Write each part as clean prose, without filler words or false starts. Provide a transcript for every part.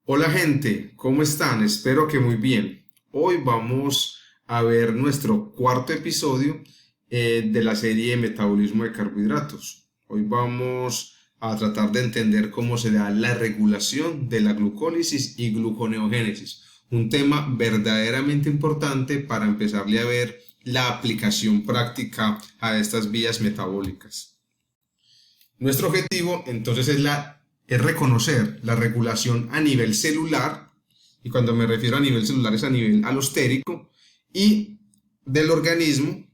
Hola gente, ¿cómo están? Espero que muy bien. Hoy vamos a ver nuestro cuarto episodio de la serie Metabolismo de Carbohidratos. Hoy vamos a tratar de entender cómo se da la regulación de la glucólisis y gluconeogénesis, un tema verdaderamente importante para empezarle a ver la aplicación práctica a estas vías metabólicas. Nuestro objetivo entonces es reconocer la regulación a nivel celular, y cuando me refiero a nivel celular es a nivel alostérico, y del organismo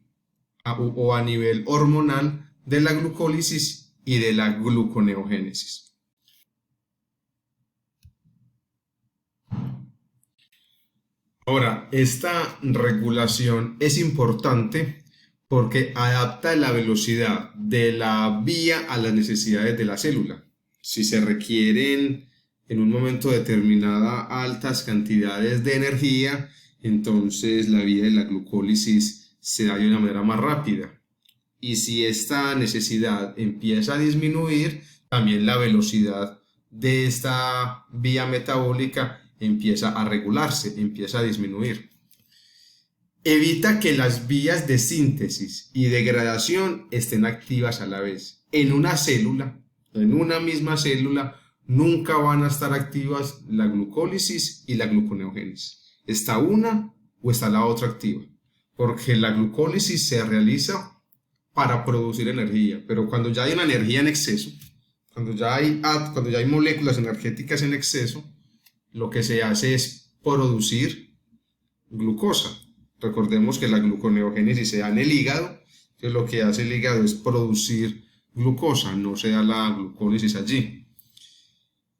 o a nivel hormonal de la glucólisis y de la gluconeogénesis. Ahora, esta regulación es importante porque adapta la velocidad de la vía a las necesidades de la célula. Si se requieren en un momento determinado altas cantidades de energía, entonces la vía de la glucólisis se da de una manera más rápida. Y si esta necesidad empieza a disminuir, también la velocidad de esta vía metabólica empieza a regularse, empieza a disminuir. Evita que las vías de síntesis y degradación estén activas a la vez. En una célula, en una misma célula, nunca van a estar activas la glucólisis y la gluconeogénesis. Está una o está la otra activa, porque la glucólisis se realiza para producir energía, pero cuando ya hay una energía en exceso, cuando ya hay moléculas energéticas en exceso, lo que se hace es producir glucosa. Recordemos que la gluconeogénesis se da en el hígado, que lo que hace el hígado es producir glucosa, no se da la glucólisis allí.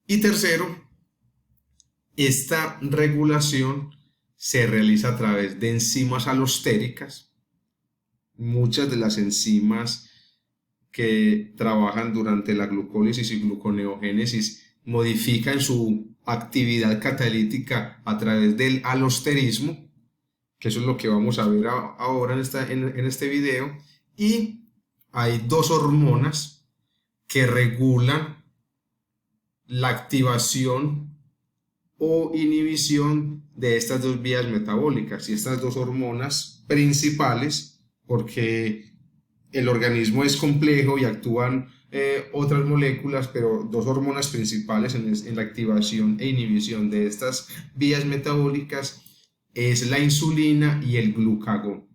Y tercero, esta regulación se realiza a través de enzimas alostéricas. Muchas de las enzimas que trabajan durante la glucólisis y gluconeogénesis modifican su actividad catalítica a través del alosterismo, que eso es lo que vamos a ver ahora en este video. Y hay dos hormonas que regulan la activación o inhibición de estas dos vías metabólicas, y estas dos hormonas principales, porque el organismo es complejo y actúan otras moléculas, pero dos hormonas principales en la activación e inhibición de estas vías metabólicas es la insulina y el glucagón.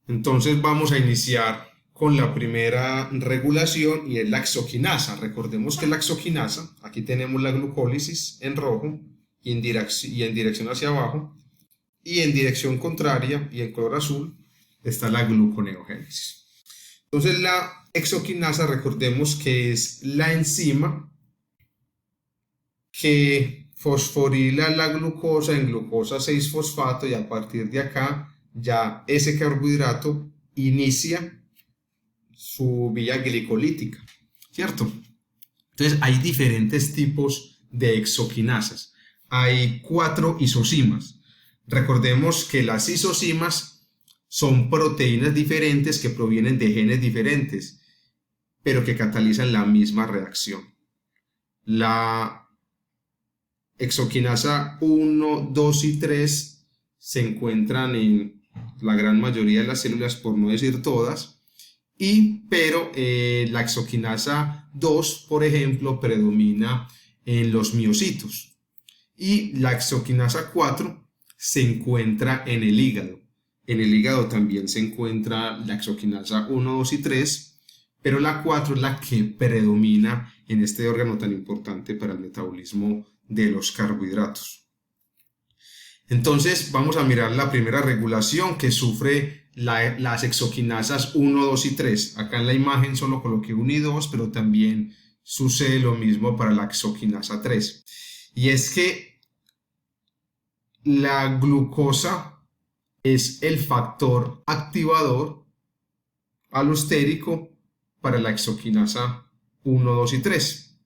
Entonces vamos a iniciar con la primera regulación, y es la exoquinasa. Recordemos que la exoquinasa, aquí tenemos la glucólisis en rojo y en dirección hacia abajo, y en dirección contraria y en color azul está la gluconeogénesis. Entonces la exoquinasa, recordemos que es la enzima que fosforila la glucosa en glucosa 6-fosfato, y a partir de acá ya ese carbohidrato inicia su vía glicolítica, ¿cierto? Entonces hay diferentes tipos de exoquinasas. Hay 4 isocimas. Recordemos que las isocimas son proteínas diferentes que provienen de genes diferentes, pero que catalizan la misma reacción. La exoquinasa 1, 2 y 3 se encuentran en la gran mayoría de las células, por no decir todas, pero la exoquinasa 2, por ejemplo, predomina en los miocitos, y la exoquinasa 4 se encuentra en el hígado. En el hígado también se encuentra la exoquinasa 1, 2 y 3, pero la 4 es la que predomina en este órgano tan importante para el metabolismo de los carbohidratos. Entonces vamos a mirar la primera regulación que sufre las exoquinasas 1, 2 y 3. Acá en la imagen solo coloqué 1 y 2, pero también sucede lo mismo para la exoquinasa 3. Y es que la glucosa es el factor activador alostérico para la exoquinasa 1, 2 y 3.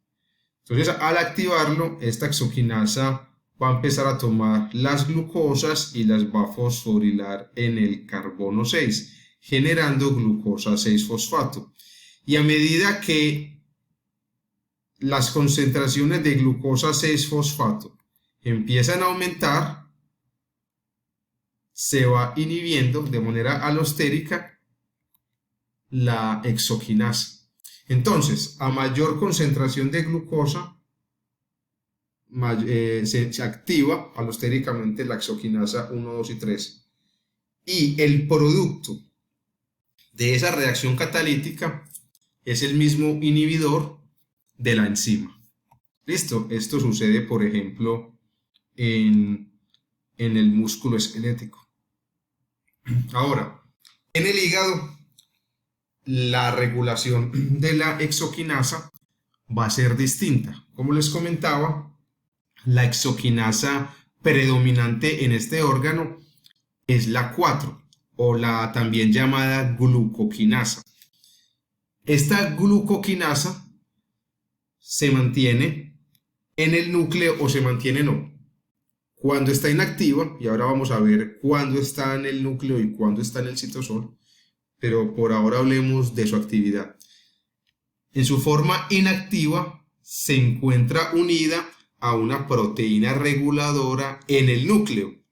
Entonces, al activarlo, esta exoquinasa va a empezar a tomar las glucosas y las va a fosforilar en el carbono 6, generando glucosa 6-fosfato. Y a medida que las concentraciones de glucosa 6-fosfato empiezan a aumentar, se va inhibiendo de manera alostérica la exoquinasa. Entonces, a mayor concentración de glucosa, se activa alostéricamente la exoquinasa 1, 2 y 3. Y el producto de esa reacción catalítica es el mismo inhibidor de la enzima. ¿Listo? Esto sucede, por ejemplo, en el músculo esquelético. Ahora, en el hígado, la regulación de la exoquinasa va a ser distinta. Como les comentaba, la exoquinasa predominante en este órgano es la 4 o la también llamada glucoquinasa. Esta glucoquinasa se mantiene en el núcleo o se mantiene no. Cuando está inactiva, y ahora vamos a ver cuándo está en el núcleo y cuándo está en el citosol, pero por ahora hablemos de su actividad. En su forma inactiva se encuentra unida a una proteína reguladora en el núcleo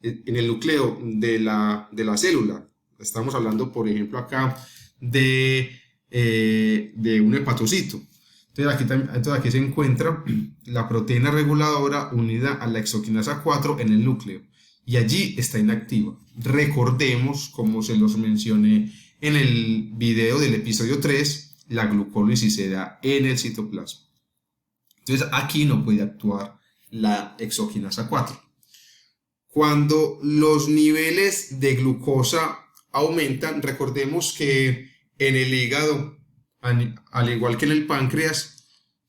de la célula. Estamos hablando, por ejemplo, acá de un hepatocito. Entonces aquí se encuentra la proteína reguladora unida a la exoquinasa 4 en el núcleo y allí está inactiva. Recordemos, como se los mencioné en el video del episodio 3, la glucólisis se da en el citoplasma. Entonces aquí no puede actuar la exoquinasa 4. Cuando los niveles de glucosa aumentan, recordemos que en el hígado, al igual que en el páncreas,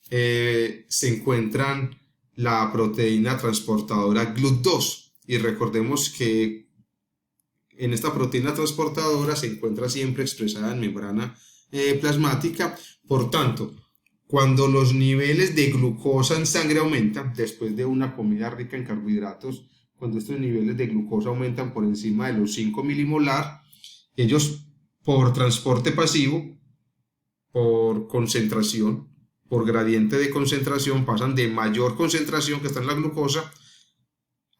se encuentran la proteína transportadora GLUT2 y recordemos que en esta proteína transportadora se encuentra siempre expresada en membrana plasmática. Por tanto, cuando los niveles de glucosa en sangre aumentan después de una comida rica en carbohidratos, cuando estos niveles de glucosa aumentan por encima de los 5 milimolar, ellos por transporte pasivo, por concentración, por gradiente de concentración, pasan de mayor concentración que está en la glucosa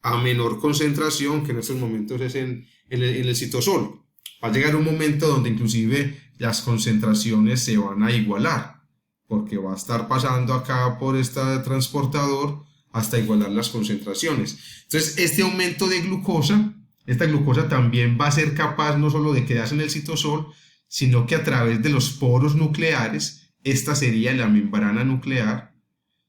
a menor concentración, que en estos momentos es en el citosol. Va a llegar un momento donde inclusive las concentraciones se van a igualar, porque va a estar pasando acá por este transportador hasta igualar las concentraciones. Entonces, este aumento de glucosa, esta glucosa también va a ser capaz no solo de quedarse en el citosol, sino que a través de los poros nucleares, esta sería la membrana nuclear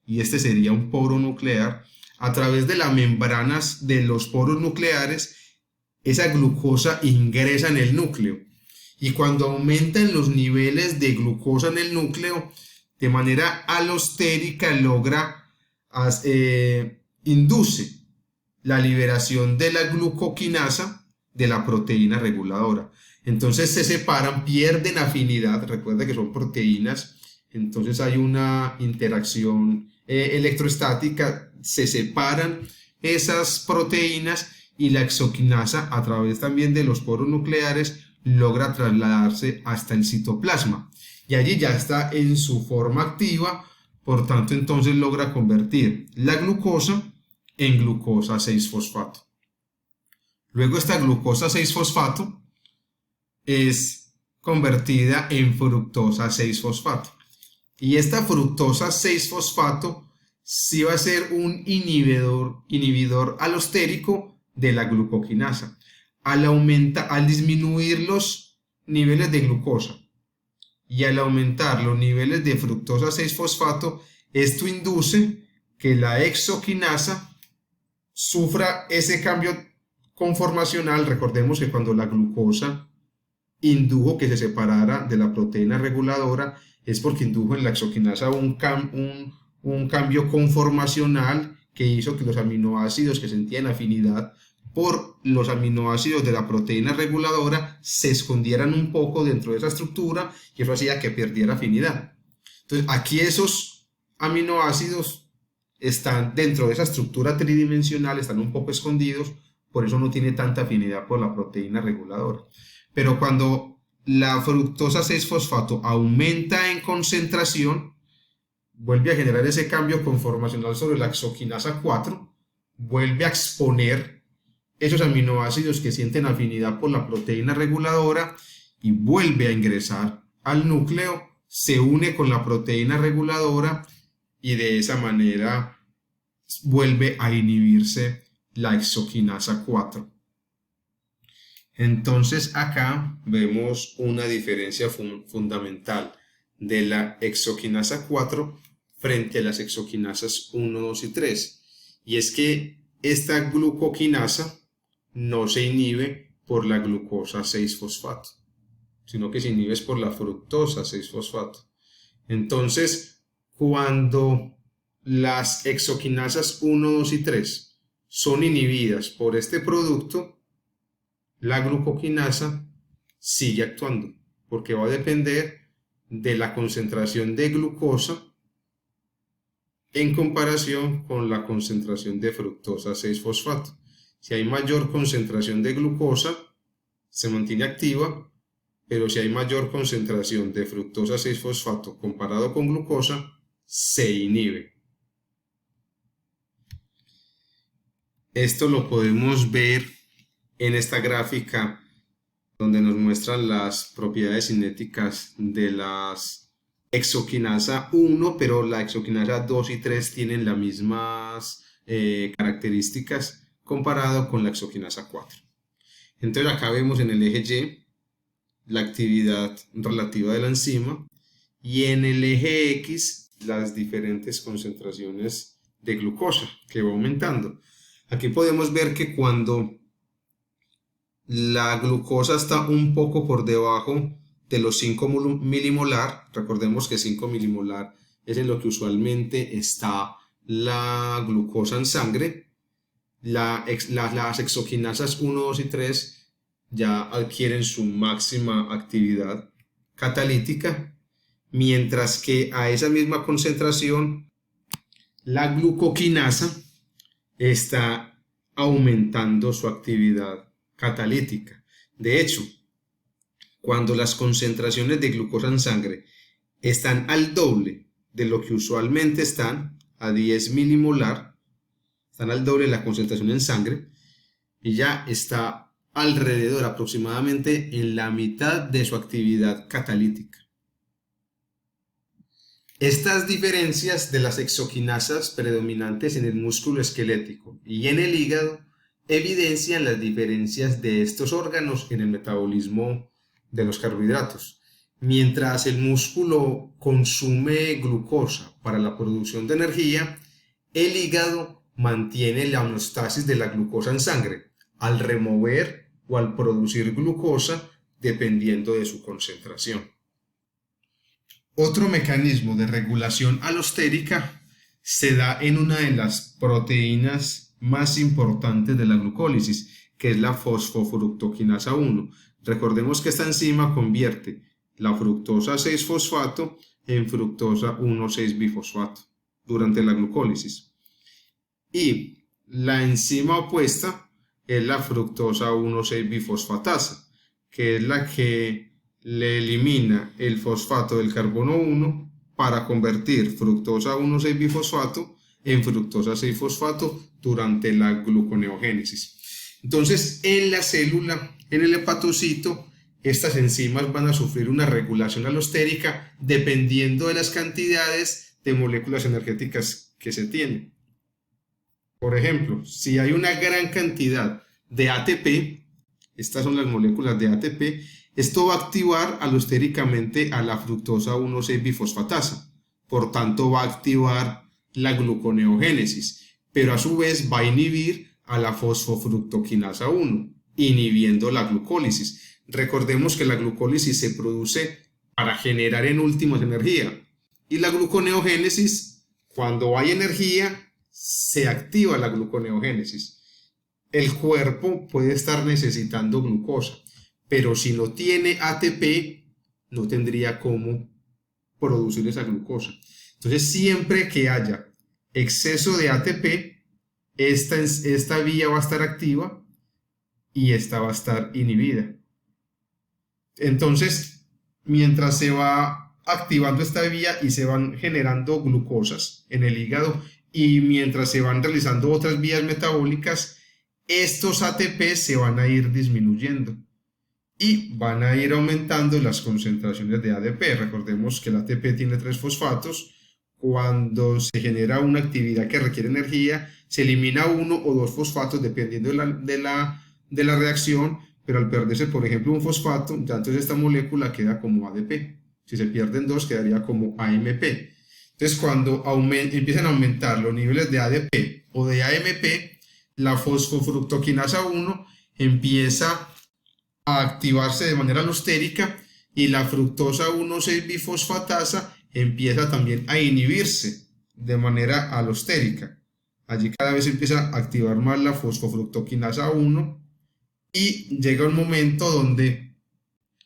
y este sería un poro nuclear, a través de las membranas de los poros nucleares, esa glucosa ingresa en el núcleo. Y cuando aumentan los niveles de glucosa en el núcleo, de manera alostérica induce la liberación de la glucoquinasa de la proteína reguladora. Entonces se separan, pierden afinidad, recuerda que son proteínas, entonces hay una interacción electrostática, se separan esas proteínas y la exoquinasa a través también de los poros nucleares logra trasladarse hasta el citoplasma y allí ya está en su forma activa, por tanto entonces logra convertir la glucosa en glucosa 6-fosfato. Luego esta glucosa 6-fosfato es convertida en fructosa 6-fosfato. Y esta fructosa 6-fosfato sí va a ser un inhibidor alostérico de la glucoquinasa. Al disminuir los niveles de glucosa y al aumentar los niveles de fructosa 6-fosfato, esto induce que la exoquinasa sufra ese cambio conformacional. Recordemos que cuando la glucosa indujo que se separara de la proteína reguladora, es porque indujo en la exoquinasa un cambio conformacional que hizo que los aminoácidos que sentían afinidad por los aminoácidos de la proteína reguladora se escondieran un poco dentro de esa estructura y eso hacía que perdiera afinidad. Entonces aquí esos aminoácidos están dentro de esa estructura tridimensional, están un poco escondidos, por eso no tiene tanta afinidad por la proteína reguladora. Pero cuando la fructosa 6-fosfato aumenta en concentración, vuelve a generar ese cambio conformacional sobre la exoquinasa 4, vuelve a exponer esos aminoácidos que sienten afinidad por la proteína reguladora y vuelve a ingresar al núcleo, se une con la proteína reguladora y de esa manera vuelve a inhibirse la exoquinasa 4. Entonces acá vemos una diferencia fundamental de la exoquinasa 4 frente a las exoquinasas 1, 2 y 3. Y es que esta glucoquinasa no se inhibe por la glucosa 6-fosfato, sino que se inhibe por la fructosa 6-fosfato. Entonces, cuando las exoquinasas 1, 2 y 3 son inhibidas por este producto, la glucoquinasa sigue actuando, porque va a depender de la concentración de glucosa en comparación con la concentración de fructosa 6-fosfato. Si hay mayor concentración de glucosa, se mantiene activa, pero si hay mayor concentración de fructosa 6-fosfato comparado con glucosa, se inhibe. Esto lo podemos ver en esta gráfica donde nos muestran las propiedades cinéticas de las exoquinasa 1, pero la exoquinasa 2 y 3 tienen las mismas características comparado con la exoquinasa 4. Entonces acá vemos en el eje Y la actividad relativa de la enzima y en el eje X las diferentes concentraciones de glucosa que va aumentando. Aquí podemos ver que cuando la glucosa está un poco por debajo de los 5 milimolar, recordemos que 5 milimolar es en lo que usualmente está la glucosa en sangre, las exoquinasas 1, 2 y 3 ya adquieren su máxima actividad catalítica, mientras que a esa misma concentración la glucoquinasa está aumentando su actividad catalítica. De hecho, cuando las concentraciones de glucosa en sangre están al doble de lo que usualmente están, a 10 milimolar, están al doble de la concentración en sangre, y ya está alrededor aproximadamente en la mitad de su actividad catalítica. Estas diferencias de las exoquinasas predominantes en el músculo esquelético y en el hígado evidencian las diferencias de estos órganos en el metabolismo de los carbohidratos. Mientras el músculo consume glucosa para la producción de energía, el hígado mantiene la homeostasis de la glucosa en sangre al remover o al producir glucosa dependiendo de su concentración. Otro mecanismo de regulación alostérica se da en una de las proteínas más importantes de la glucólisis, que es la fosfofructoquinasa 1. Recordemos que esta enzima convierte la fructosa 6-fosfato en fructosa 1,6-bifosfato durante la glucólisis. Y la enzima opuesta es la fructosa 1,6-bifosfatasa, que es la que le elimina el fosfato del carbono 1 para convertir fructosa 1,6-bifosfato en fructosa 6-fosfato durante la gluconeogénesis. Entonces, en la célula, en el hepatocito, estas enzimas van a sufrir una regulación alostérica dependiendo de las cantidades de moléculas energéticas que se tienen. Por ejemplo, si hay una gran cantidad de ATP, estas son las moléculas de ATP, esto va a activar alostéricamente a la fructosa 1,6-bifosfatasa. Por tanto, va a activar la gluconeogénesis, pero a su vez va a inhibir a la fosfofructoquinasa 1, inhibiendo la glucólisis. Recordemos que la glucólisis se produce para generar en últimas energía, y la gluconeogénesis, cuando hay energía, se activa la gluconeogénesis. El cuerpo puede estar necesitando glucosa, pero si no tiene ATP, no tendría cómo producir esa glucosa. Entonces, siempre que haya exceso de ATP, esta vía va a estar activa y esta va a estar inhibida. Entonces, mientras se va activando esta vía y se van generando glucosas en el hígado, y mientras se van realizando otras vías metabólicas, estos ATP se van a ir disminuyendo y van a ir aumentando las concentraciones de ADP. Recordemos que el ATP tiene 3 fosfatos. Cuando se genera una actividad que requiere energía, se elimina 1 o 2 fosfatos dependiendo de la reacción, pero al perderse, por ejemplo, un fosfato, ya entonces esta molécula queda como ADP. Si se pierden 2, quedaría como AMP. Entonces, cuando empiezan a aumentar los niveles de ADP o de AMP, la fosfofructoquinasa 1 empieza a activarse de manera alostérica y la fructosa 1,6-bifosfatasa empieza también a inhibirse de manera alostérica. Allí cada vez empieza a activar más la fosfofructoquinasa 1 y llega un momento donde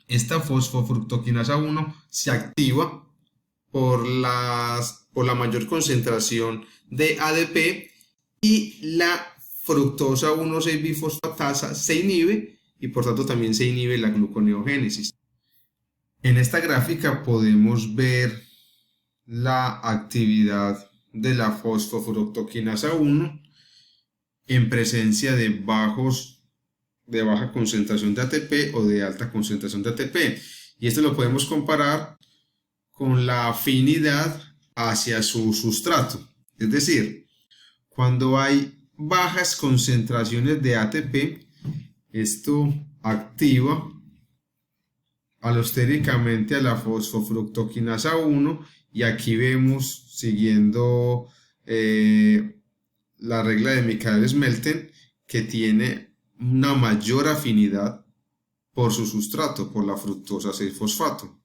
esta fosfofructoquinasa 1 se activa por la mayor concentración de ADP y la fructosa 1,6-bifosfatasa se inhibe y por tanto también se inhibe la gluconeogénesis. En esta gráfica podemos ver la actividad de la fosfofructoquinasa 1 en presencia de baja concentración de ATP o de alta concentración de ATP, y esto lo podemos comparar con la afinidad hacia su sustrato. Es decir, cuando hay bajas concentraciones de ATP, esto activa alostéricamente a la fosfofructoquinasa 1, y aquí vemos, siguiendo la regla de Michaelis-Menten, que tiene una mayor afinidad por su sustrato, por la fructosa 6-fosfato.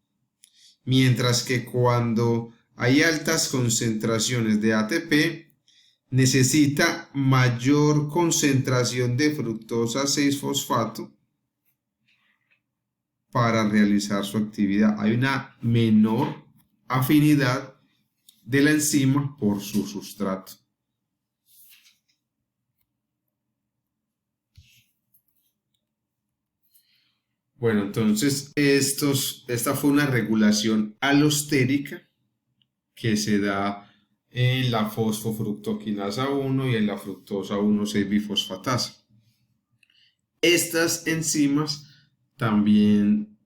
Mientras que cuando hay altas concentraciones de ATP, necesita mayor concentración de fructosa 6-fosfato para realizar su actividad. Hay una menor afinidad de la enzima por su sustrato. Bueno, entonces esta fue una regulación alostérica que se da en la fosfofructoquinasa 1 y en la fructosa 1,6-bifosfatasa. Estas enzimas también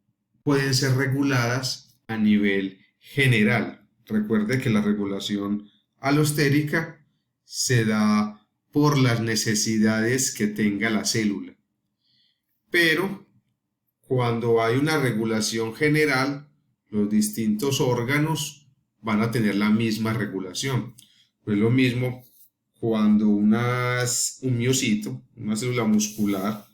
pueden ser reguladas a nivel general. Recuerde que la regulación alostérica se da por las necesidades que tenga la célula. Pero cuando hay una regulación general, los distintos órganos van a tener la misma regulación. Pues lo mismo cuando un miocito, una célula muscular,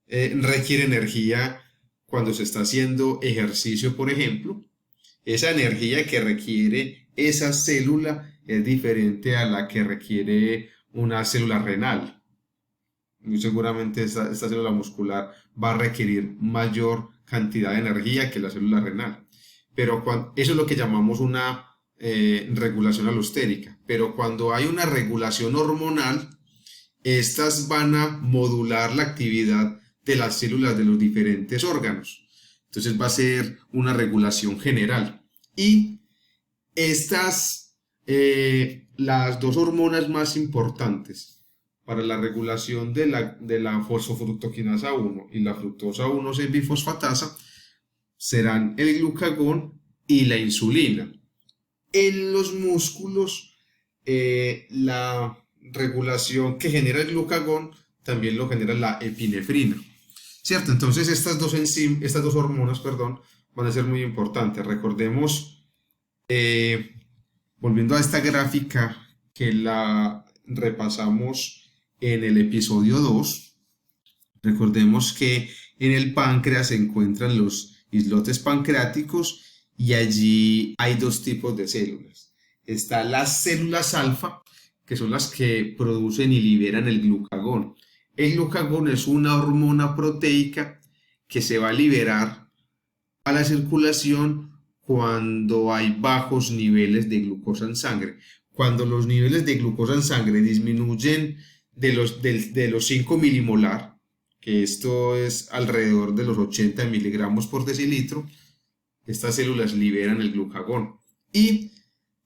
requiere energía cuando se está haciendo ejercicio, por ejemplo. Esa energía que requiere esa célula es diferente a la que requiere una célula renal. Muy seguramente esta célula muscular va a requerir mayor cantidad de energía que la célula renal. Pero eso es lo que llamamos una regulación alostérica. Pero cuando hay una regulación hormonal, estas van a modular la actividad de las células de los diferentes órganos. Entonces va a ser una regulación general. Y las dos hormonas más importantes para la regulación de la fosfofructoquinasa 1 y la fructosa 1,6-bifosfatasa serán el glucagón y la insulina. En los músculos, la regulación que genera el glucagón también lo genera la epinefrina, ¿cierto? Entonces estas dos hormonas, van a ser muy importantes. Recordemos, volviendo a esta gráfica que la repasamos en el episodio 2, recordemos que en el páncreas se encuentran los islotes pancreáticos y allí hay dos tipos de células. Están las células alfa, que son las que producen y liberan el glucagón. El glucagón es una hormona proteica que se va a liberar a la circulación cuando hay bajos niveles de glucosa en sangre. Cuando los niveles de glucosa en sangre disminuyen de los 5 milimolar, que esto es alrededor de los 80 miligramos por decilitro, estas células liberan el glucagón. Y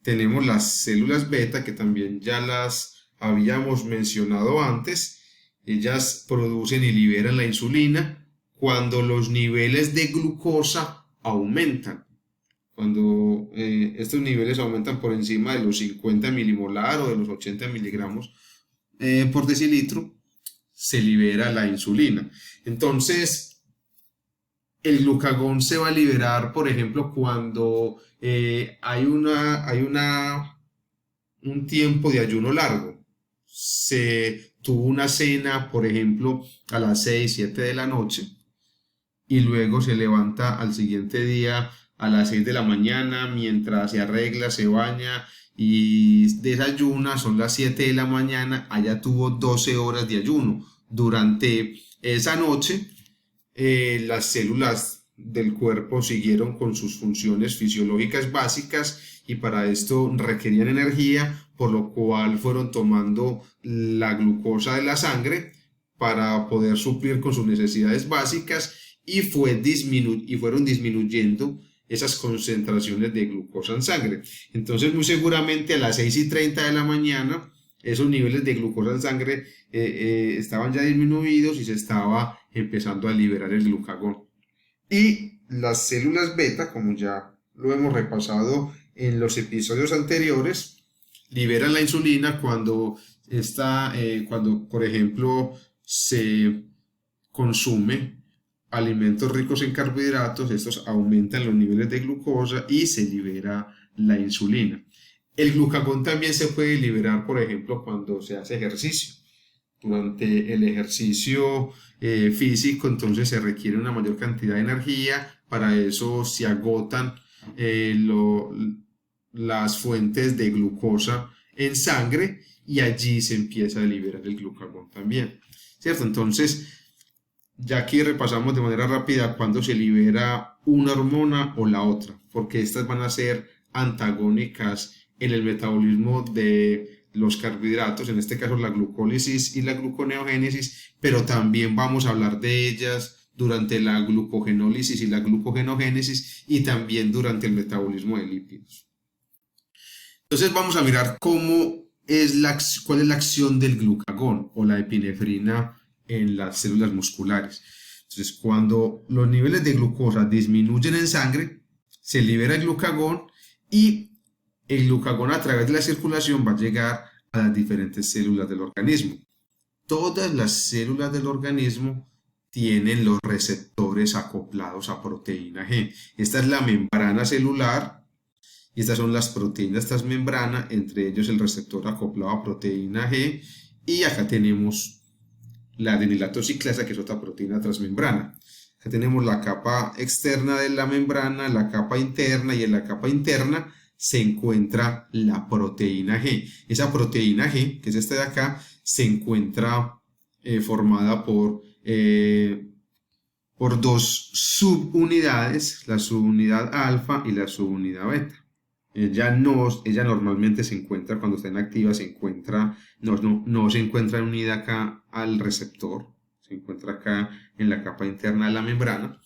tenemos las células beta, que también ya las habíamos mencionado antes. Ellas producen y liberan la insulina cuando los niveles de glucosa aumentan. Cuando estos niveles aumentan por encima de los 50 milimolar o de los 80 miligramos por decilitro, se libera la insulina. Entonces, el glucagón se va a liberar, por ejemplo, cuando hay un tiempo de ayuno largo. Se tuvo una cena, por ejemplo, a las 6, 7 de la noche y luego se levanta al siguiente día a las 6 de la mañana mientras se arregla, se baña y desayuna, son las 7 de la mañana, allá tuvo 12 horas de ayuno. Durante esa noche, las células del cuerpo siguieron con sus funciones fisiológicas básicas y para esto requerían energía, por lo cual fueron tomando la glucosa de la sangre para poder suplir con sus necesidades básicas y fueron disminuyendo esas concentraciones de glucosa en sangre. Entonces, muy seguramente a las 6:30 de la mañana, esos niveles de glucosa en sangre estaban ya disminuidos y se estaba empezando a liberar el glucagón. Y las células beta, como ya lo hemos repasado en los episodios anteriores, liberan la insulina cuando por ejemplo, se consume alimentos ricos en carbohidratos. Estos aumentan los niveles de glucosa y se libera la insulina. El glucagón también se puede liberar, por ejemplo, cuando se hace ejercicio. Durante el ejercicio físico, entonces se requiere una mayor cantidad de energía. Para eso se agotan las fuentes de glucosa en sangre y allí se empieza a liberar el glucagón también, ¿cierto? Entonces, ya aquí repasamos de manera rápida cuando se libera una hormona o la otra, porque estas van a ser antagónicas en el metabolismo de los carbohidratos, en este caso la glucólisis y la gluconeogénesis, pero también vamos a hablar de ellas durante la glucogenólisis y la glucogenogénesis y también durante el metabolismo de lípidos. Entonces vamos a mirar cuál es la acción del glucagón o la epinefrina en las células musculares. Entonces, cuando los niveles de glucosa disminuyen en sangre, se libera el glucagón y el glucagón a través de la circulación va a llegar a las diferentes células del organismo. Todas las células del organismo tienen los receptores acoplados a proteína G. Esta es la membrana celular y estas son las proteínas, esta es membrana, entre ellos el receptor acoplado a proteína G, y acá tenemos la adenilato ciclasa, que es otra proteína transmembrana. Acá tenemos la capa externa de la membrana, la capa interna, y en la capa interna se encuentra la proteína G. Esa proteína G, que es esta de acá, se encuentra formada por dos subunidades, la subunidad alfa y la subunidad beta. Ella normalmente se encuentra, cuando está inactiva, no se encuentra unida acá al receptor, se encuentra acá en la capa interna de la membrana.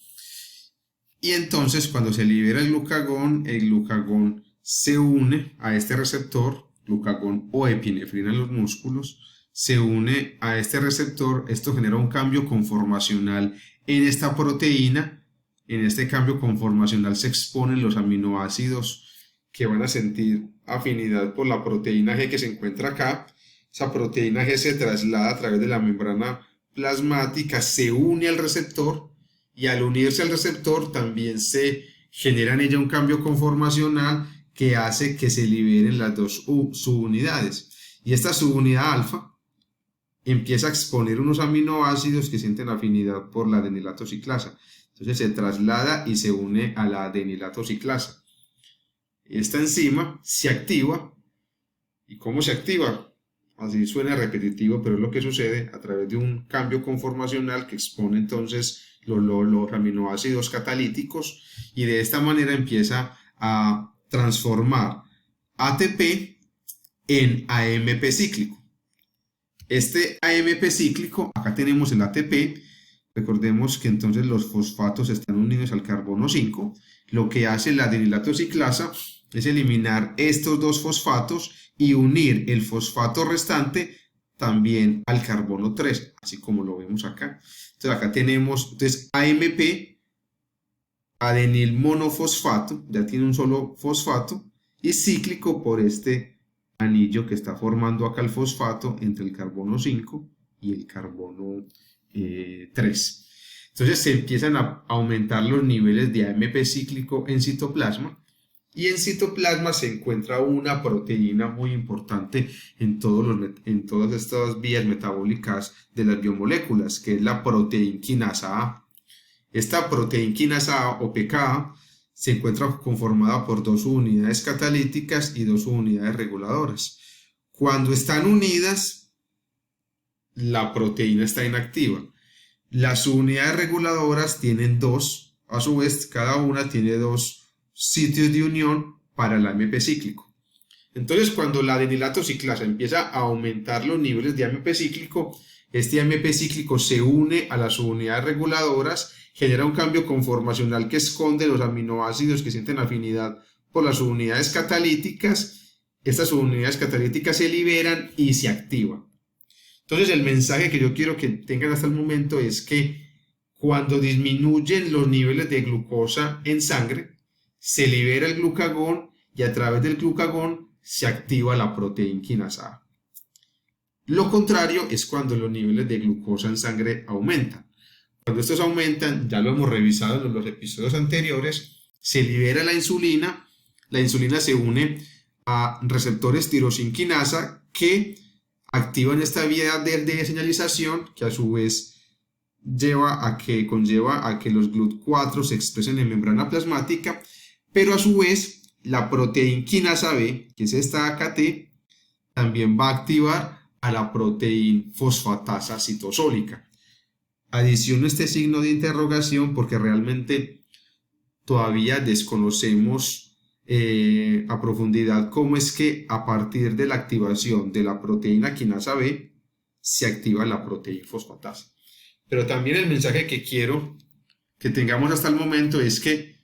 Y entonces, cuando se libera el glucagón se une a este receptor, glucagón o epinefrina en los músculos, se une a este receptor. Esto genera un cambio conformacional en esta proteína. En este cambio conformacional se exponen los aminoácidos que van a sentir afinidad por la proteína G que se encuentra acá. Esa proteína G se traslada a través de la membrana plasmática, se une al receptor y al unirse al receptor también se genera en ella un cambio conformacional que hace que se liberen las dos subunidades. Y esta subunidad alfa empieza a exponer unos aminoácidos que sienten afinidad por la adenilato ciclasa. Entonces se traslada y se une a la adenilato ciclasa. Esta enzima se activa. ¿Y cómo se activa? Así suena repetitivo, pero es lo que sucede a través de un cambio conformacional que expone entonces los aminoácidos catalíticos, y de esta manera empieza a transformar ATP en AMP cíclico. Este AMP cíclico, acá tenemos el ATP. Recordemos que entonces los fosfatos están unidos al carbono 5. lo que hace la adenilato ciclasa es eliminar estos dos fosfatos y unir el fosfato restante también al carbono 3, así como lo vemos acá. Entonces acá tenemos AMP, adenil monofosfato, ya tiene un solo fosfato, y cíclico por este anillo que está formando acá el fosfato entre el carbono 5 y el carbono 3. Entonces se empiezan a aumentar los niveles de AMP cíclico en citoplasma, y en citoplasma se encuentra una proteína muy importante en todas estas vías metabólicas de las biomoléculas, que es la proteinquinasa A. Esta proteinquinasa A o pKa se encuentra conformada por dos unidades catalíticas y dos unidades reguladoras. Cuando están unidas, la proteína está inactiva. Las unidades reguladoras tienen dos, a su vez cada una tiene dos sitios de unión para el AMP cíclico. Entonces, cuando la adenilato ciclasa empieza a aumentar los niveles de AMP cíclico, este AMP cíclico se une a las unidades reguladoras, genera un cambio conformacional que esconde los aminoácidos que sienten afinidad por las unidades catalíticas. Estas unidades catalíticas se liberan y se activan. Entonces, el mensaje que yo quiero que tengan hasta el momento es que cuando disminuyen los niveles de glucosa en sangre, se libera el glucagón y a través del glucagón se activa la proteinquinasa A. Lo contrario es cuando los niveles de glucosa en sangre aumentan. Cuando estos aumentan, ya lo hemos revisado en los episodios anteriores, se libera la insulina se une a receptores tirosinquinasa que activan esta vía de señalización, que a su vez conlleva a que los GLUT4 se expresen en membrana plasmática, pero a su vez la proteinquinasa B, que es esta AKT, también va a activar a la proteína fosfatasa citosólica. Adiciono este signo de interrogación porque realmente todavía desconocemos a profundidad cómo es que a partir de la activación de la proteína quinasa B se activa la proteína fosfatasa. Pero también el mensaje que quiero que tengamos hasta el momento es que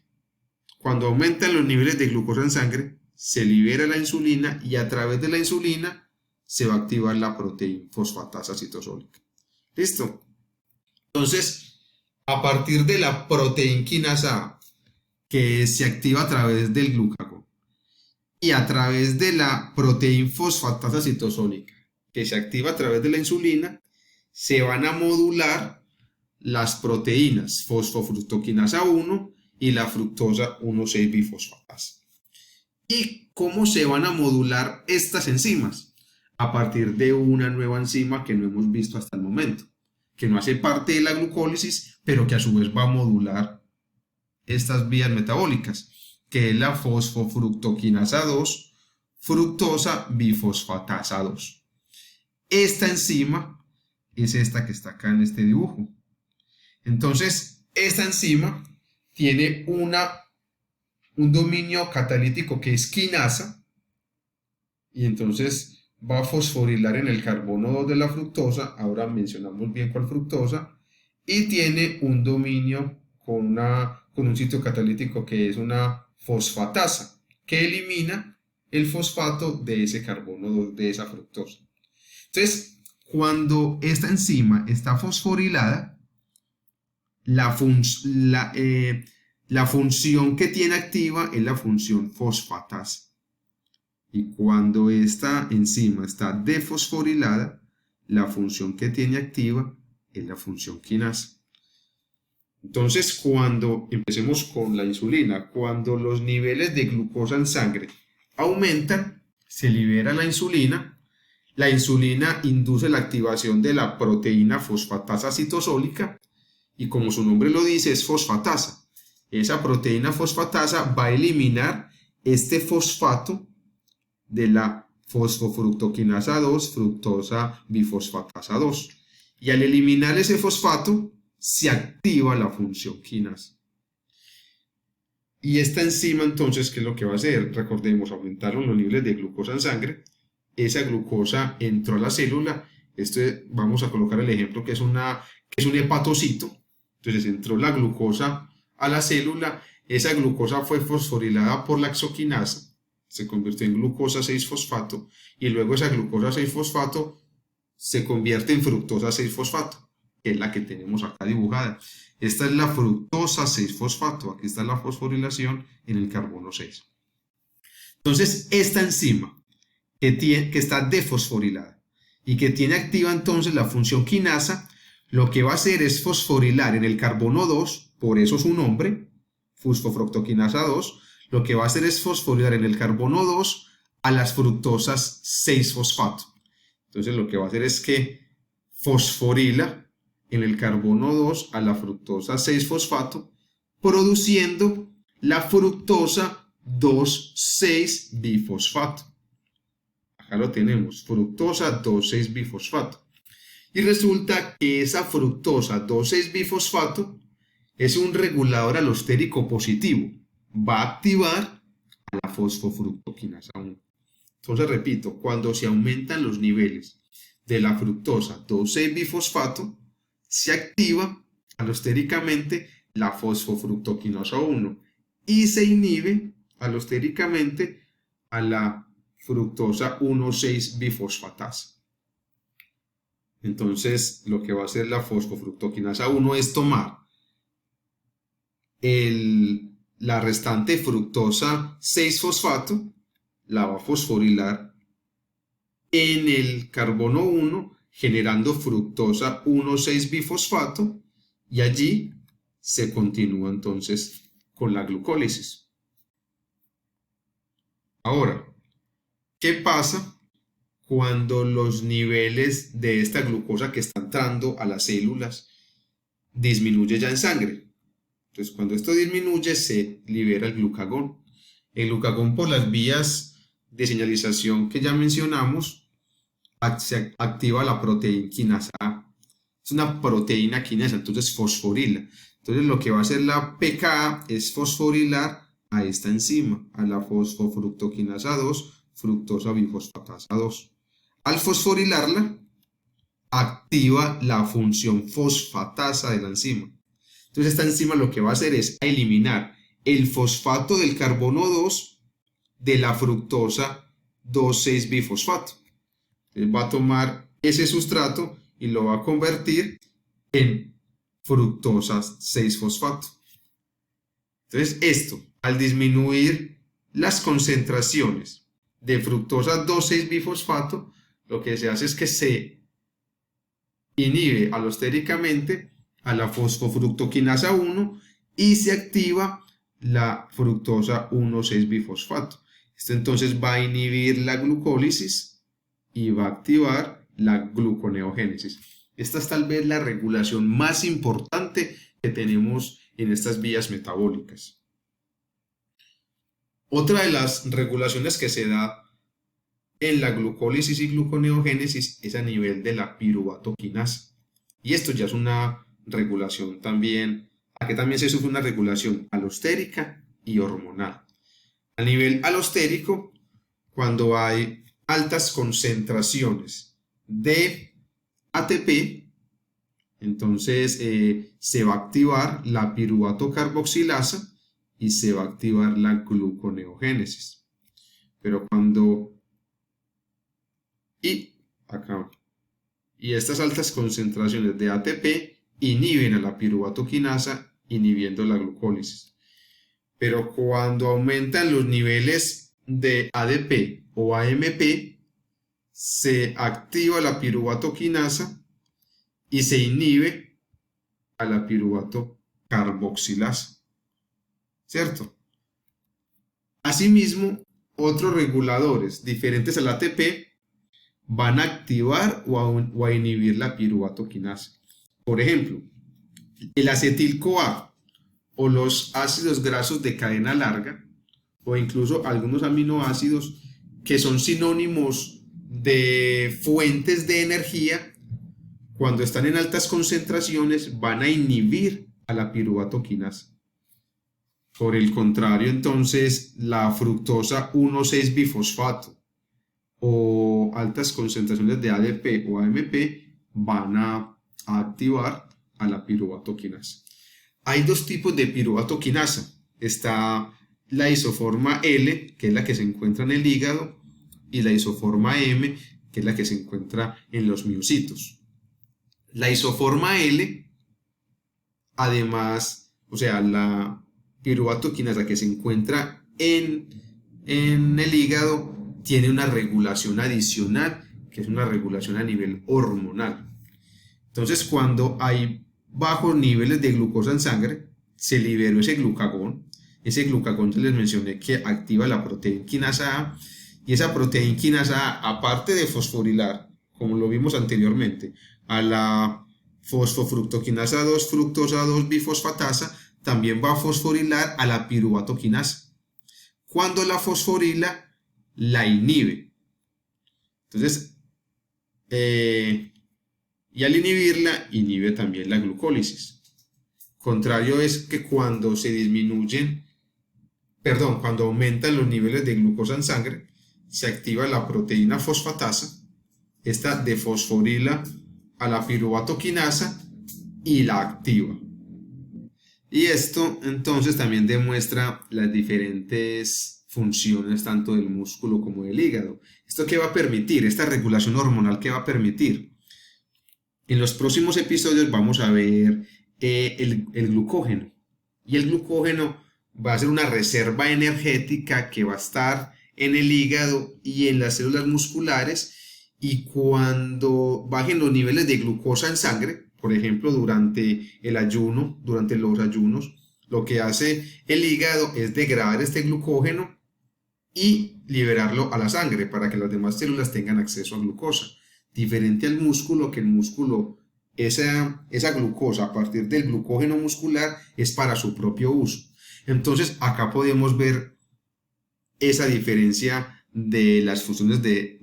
cuando aumentan los niveles de glucosa en sangre, se libera la insulina y a través de la insulina se va a activar la proteína fosfatasa citosólica. ¿Listo? Entonces, a partir de la proteinquinasa A, que se activa a través del glucagón, y a través de la proteína fosfatasa citosólica, que se activa a través de la insulina, se van a modular las proteínas fosfofructoquinasa 1 y la fructosa 1,6-bifosfatasa. ¿Y cómo se van a modular estas enzimas? A partir de una nueva enzima que no hemos visto hasta el momento, que no hace parte de la glucólisis, pero que a su vez va a modular estas vías metabólicas, que es la fosfofructoquinasa 2, fructosa bifosfatasa 2. Esta enzima es esta que está acá en este dibujo. Entonces, esta enzima tiene un dominio catalítico que es quinasa, y entonces va a fosforilar en el carbono 2 de la fructosa, ahora mencionamos bien cuál fructosa, y tiene un dominio con un sitio catalítico que es una fosfatasa, que elimina el fosfato de ese carbono 2 de esa fructosa. Entonces, cuando esta enzima está fosforilada, la función que tiene activa es la función fosfatasa. Y cuando esta enzima está defosforilada, la función que tiene activa es la función quinasa. Entonces, cuando empecemos con la insulina, cuando los niveles de glucosa en sangre aumentan, se libera la insulina. La insulina induce la activación de la proteína fosfatasa citosólica y, como su nombre lo dice, es fosfatasa. Esa proteína fosfatasa va a eliminar este fosfato de la fosfofructoquinasa 2, fructosa bifosfatasa 2. Y al eliminar ese fosfato, se activa la función quinasa. Y esta enzima, entonces, ¿qué es lo que va a hacer? Recordemos, aumentaron los niveles de glucosa en sangre. Esa glucosa entró a la célula. Vamos a colocar el ejemplo que es un hepatocito. Entonces entró la glucosa a la célula esa glucosa fue fosforilada por la exoquinasa, se convirtió en glucosa 6-fosfato, y luego esa glucosa 6-fosfato se convierte en fructosa 6-fosfato, que es la que tenemos acá dibujada. Esta es la fructosa 6-fosfato, aquí está la fosforilación en el carbono 6. Entonces, esta enzima que está defosforilada y que tiene activa entonces la función quinasa, lo que va a hacer es fosforilar en el carbono 2, por eso su nombre, fosfofructoquinasa 2, lo que va a hacer es fosforilar en el carbono 2 a las fructosas 6-fosfato. Entonces lo que va a hacer es que fosforila en el carbono 2 a la fructosa 6-fosfato, produciendo la fructosa 2,6-bifosfato. Acá lo tenemos, fructosa 2,6-bifosfato. Y resulta que esa fructosa 2,6-bifosfato es un regulador alostérico positivo. Va a activar a la fosfofructoquinasa 1. Entonces, repito, cuando se aumentan los niveles de la fructosa 2,6-bifosfato, se activa alostéricamente la fosfofructoquinasa 1 y se inhibe alostéricamente a la fructosa 1,6-bifosfatasa. Entonces, lo que va a hacer la fosfofructoquinasa 1 es tomar la restante fructosa 6-fosfato, la va a fosforilar en el carbono 1, generando fructosa 1,6-bifosfato, y allí se continúa entonces con la glucólisis. Ahora, ¿qué pasa cuando los niveles de esta glucosa que está entrando a las células disminuye ya en sangre? Entonces, cuando esto disminuye, se libera el glucagón. El glucagón, por las vías de señalización que ya mencionamos, se activa la proteína quinasa A. Es una proteína quinasa, entonces fosforila. Entonces, lo que va a hacer la pKa es fosforilar a esta enzima, a la fosfofructoquinasa 2, fructosa bifosfatasa 2. Al fosforilarla, activa la función fosfatasa de la enzima. Entonces esta enzima lo que va a hacer es eliminar el fosfato del carbono 2 de la fructosa 2,6-bifosfato. Entonces va a tomar ese sustrato y lo va a convertir en fructosa 6-fosfato. Entonces esto, al disminuir las concentraciones de fructosa 2,6-bifosfato, lo que se hace es que se inhibe alostéricamente a la fosfofructoquinasa 1 y se activa la fructosa 1,6-bifosfato. Esto entonces va a inhibir la glucólisis y va a activar la gluconeogénesis. Esta es tal vez la regulación más importante que tenemos en estas vías metabólicas. Otra de las regulaciones que se da en la glucólisis y gluconeogénesis es a nivel de la piruvatoquinasa. Y esto ya es una regulación también, aquí también se sufre una regulación alostérica y hormonal. A nivel alostérico, cuando hay altas concentraciones de ATP, entonces se va a activar la piruvato carboxilasa y se va a activar la gluconeogénesis. Pero cuando y estas altas concentraciones de ATP inhiben a la piruvatoquinasa, inhibiendo la glucólisis. Pero cuando aumentan los niveles de ADP o AMP, se activa la piruvatoquinasa y se inhibe a la piruvato carboxilasa. ¿Cierto? Asimismo, otros reguladores diferentes al ATP van a activar o a inhibir la piruvatoquinasa. Por ejemplo, el acetil-CoA o los ácidos grasos de cadena larga, o incluso algunos aminoácidos que son sinónimos de fuentes de energía, cuando están en altas concentraciones van a inhibir a la piruvatoquinasa. Por el contrario, entonces, la fructosa 1,6-bifosfato o altas concentraciones de ADP o AMP van a activar a la piruvatoquinasa. Hay dos tipos de piruvatoquinasa. está la isoforma L, que es la que se encuentra en el hígado, y la isoforma M, que es la que se encuentra en los miocitos. La isoforma L, además, o sea, la piruvato quinasa que se encuentra en el hígado, tiene una regulación adicional, que es una regulación a nivel hormonal. Entonces, cuando hay bajos niveles de glucosa en sangre, se liberó ese glucagón. Ese glucagón, ya les mencioné que activa la proteína quinasa A, y esa proteína quinasa A, aparte de fosforilar, como lo vimos anteriormente, a la fosfofructoquinasa 2, fructosa 2 bifosfatasa, también va a fosforilar a la piruvato quinasa. Cuando la fosforila, la inhibe. Entonces, y al inhibirla, inhibe también la glucólisis. Contrario es que cuando cuando aumentan los niveles de glucosa en sangre, se activa la proteína fosfatasa, esta defosforila a la piruvato quinasa y la activa. Y esto entonces también demuestra las diferentes funciones tanto del músculo como del hígado. ¿Esto qué va a permitir? Esta regulación hormonal, ¿qué va a permitir? En los próximos episodios vamos a ver el glucógeno. Y el glucógeno va a ser una reserva energética que va a estar en el hígado y en las células musculares. Y cuando bajen los niveles de glucosa en sangre, por ejemplo, durante los ayunos, lo que hace el hígado es degradar este glucógeno y liberarlo a la sangre para que las demás células tengan acceso a glucosa. Diferente al músculo, que el músculo, esa glucosa a partir del glucógeno muscular es para su propio uso. Entonces acá podemos ver esa diferencia de las funciones de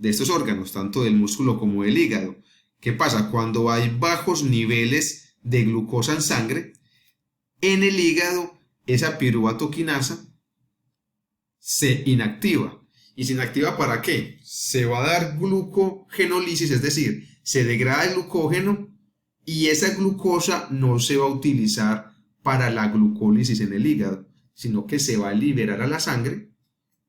estos órganos, tanto del músculo como del hígado. ¿Qué pasa? Cuando hay bajos niveles de glucosa en sangre, en el hígado esa piruvato quinasa se inactiva. ¿Y se inactiva para qué? Se va a dar glucogenólisis, es decir, se degrada el glucógeno y esa glucosa no se va a utilizar para la glucólisis en el hígado, sino que se va a liberar a la sangre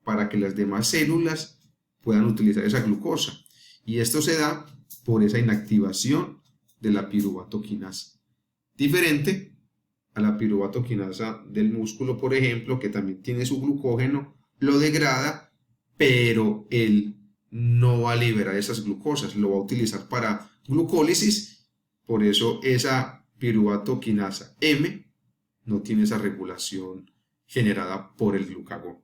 para que las demás células puedan utilizar esa glucosa. Y esto se da por esa inactivación de la piruvato quinasa. Diferente a la piruvato quinasa del músculo, por ejemplo, que también tiene su glucógeno, lo degrada, pero él no va a liberar esas glucosas, lo va a utilizar para glucólisis. Por eso esa piruvato quinasa M no tiene esa regulación generada por el glucagón.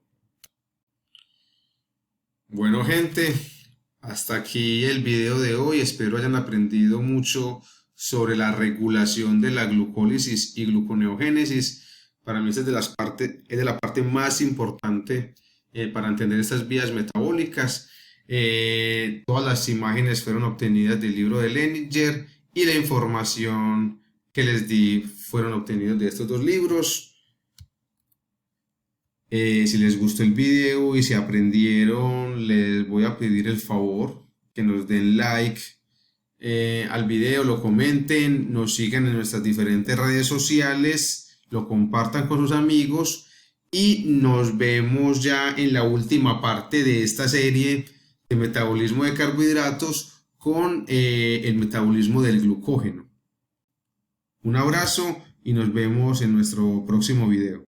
Bueno, gente, hasta aquí el video de hoy. Espero hayan aprendido mucho sobre la regulación de la glucólisis y gluconeogénesis. Para mí es de la parte más importante para entender estas vías metabólicas. Todas las imágenes fueron obtenidas del libro de Leninger y la información que les di fueron obtenidas de estos dos libros. Si les gustó el video y si aprendieron, les voy a pedir el favor que nos den like al video, lo comenten, nos sigan en nuestras diferentes redes sociales, lo compartan con sus amigos y nos vemos ya en la última parte de esta serie de metabolismo de carbohidratos con el metabolismo del glucógeno. Un abrazo y nos vemos en nuestro próximo video.